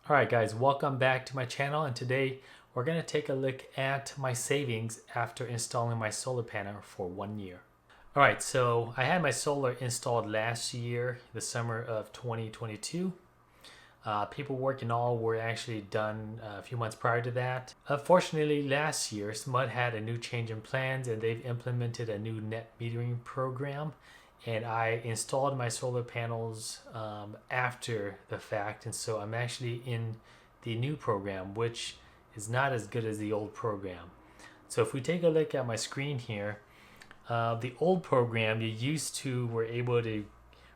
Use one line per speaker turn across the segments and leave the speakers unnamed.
Alright guys, welcome back to my channel, and today we're going to take a look at my savings after installing my solar panel for 1 year. Alright, so I had my solar installed last year, the summer of 2022. Paperwork and all were actually done a few months prior to that. Unfortunately, last year SMUD had a new change in plans and they've implemented a new net metering program, and I installed my solar panels after the fact, and so I'm actually in the new program, which is not as good as the old program. So if we take a look at my screen here, the old program, you used to were able to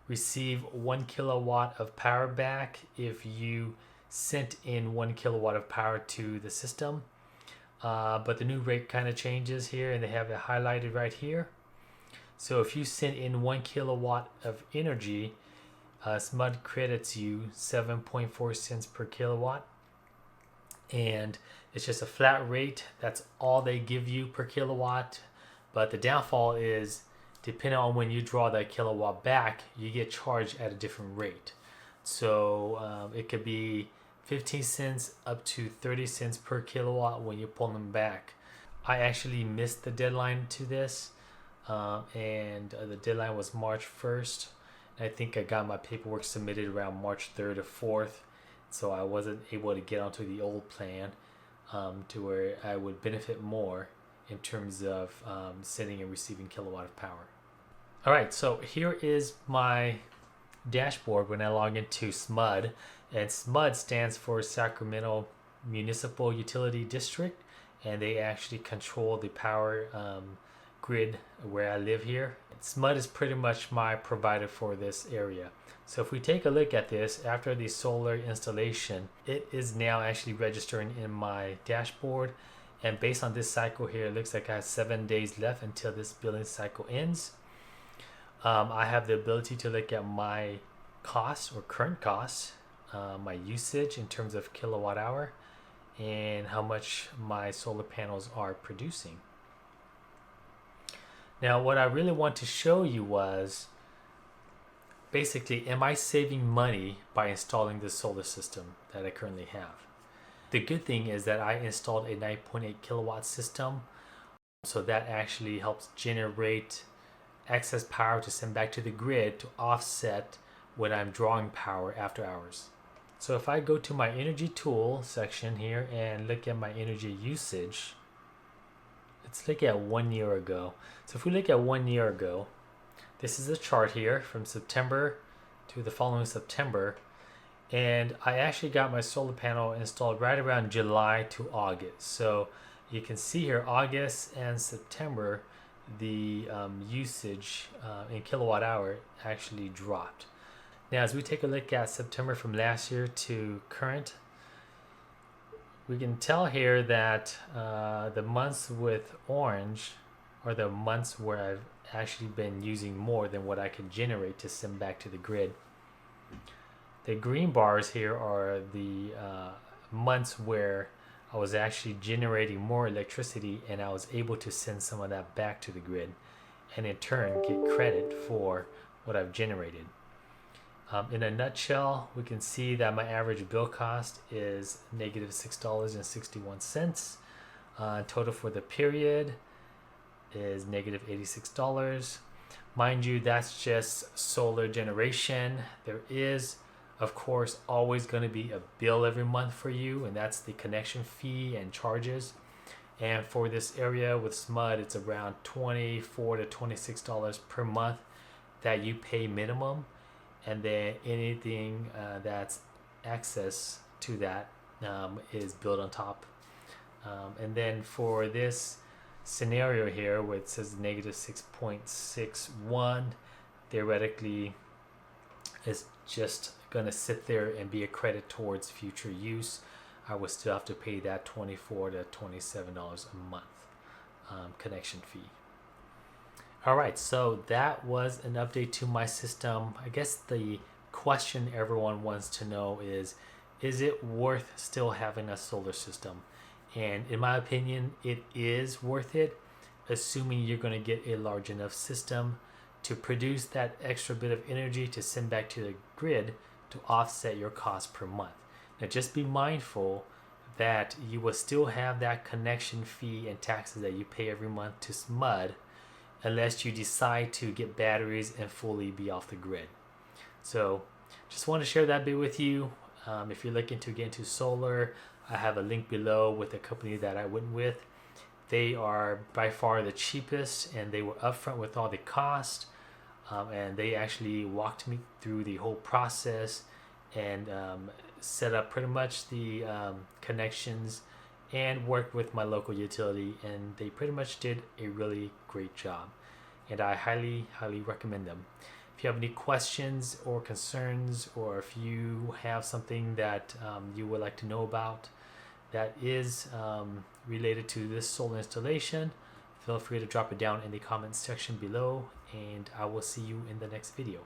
receive 1 kilowatt of power back if you sent in 1 kilowatt of power to the system. But the new rate kind of changes here, and they have it highlighted right here. So if you send in 1 kilowatt of energy, SMUD credits you 7.4 cents per kilowatt, and it's just a flat rate. That's all they give you per kilowatt. But the downfall is, depending on when you draw that kilowatt back, you get charged at a different rate. So it could be 15 cents up to 30 cents per kilowatt when you pull them back. I actually missed the deadline to this, and the deadline was March 1st. I think I got my paperwork submitted around March 3rd or 4th, so I wasn't able to get onto the old plan to where I would benefit more in terms of sending and receiving kilowatt of power. Alright, so here is my dashboard when I log into SMUD, and SMUD stands for Sacramento Municipal Utility District, and they actually control the power grid where I live here. SMUD is pretty much my provider for this area. So if we take a look at this, after the solar installation, it is now actually registering in my dashboard. And based on this cycle here, it looks like I have 7 days left until this billing cycle ends. I have the ability to look at my costs or current costs, my usage in terms of kilowatt hour, and how much my solar panels are producing. Now, what I really want to show you was basically, am I saving money by installing this solar system that I currently have? The good thing is that I installed a 9.8 kilowatt system, so that actually helps generate excess power to send back to the grid to offset when I'm drawing power after hours. So if I go to my energy tool section here and look at my energy usage, let's look at 1 year ago. So if we look at 1 year ago, this is a chart here from September to the following September. And I actually got my solar panel installed right around July to August. So you can see here, August and September, the usage in kilowatt hour actually dropped. Now, as we take a look at September from last year to current, we can tell here that the months with orange are the months where I've actually been using more than what I can generate to send back to the grid. The green bars here are the months where I was actually generating more electricity, and I was able to send some of that back to the grid and in turn get credit for what I've generated. In a nutshell, we can see that my average bill cost is negative $6.61. Total for the period is negative $86. Mind you, that's just solar generation. There is, of course, always going to be a bill every month for you, and that's the connection fee and charges. And for this area with SMUD, it's around $24 to $26 per month that you pay minimum, and then anything that's excess to that is billed on top. And then for this scenario here where it says negative 6.61, theoretically it's just going to sit there and be a credit towards future use. I would still have to pay that $24 to $27 a month connection fee. Alright, so that was an update to my system. I guess the question everyone wants to know is it worth still having a solar system? And in my opinion, it is worth it, assuming you're going to get a large enough system to produce that extra bit of energy to send back to the grid to offset your cost per month. Now just be mindful that you will still have that connection fee and taxes that you pay every month to SMUD unless you decide to get batteries and fully be off the grid. So just want to share that bit with you. If you're looking to get into solar, I have a link below with a company that I went with. They are by far the cheapest, and they were upfront with all the cost, and they actually walked me through the whole process and set up pretty much the connections and worked with my local utility, and they pretty much did a really great job, and I highly recommend them. If you have any questions or concerns, or if you have something that you would like to know about that is related to this solar installation, feel free to drop it down in the comments section below, and I will see you in the next video.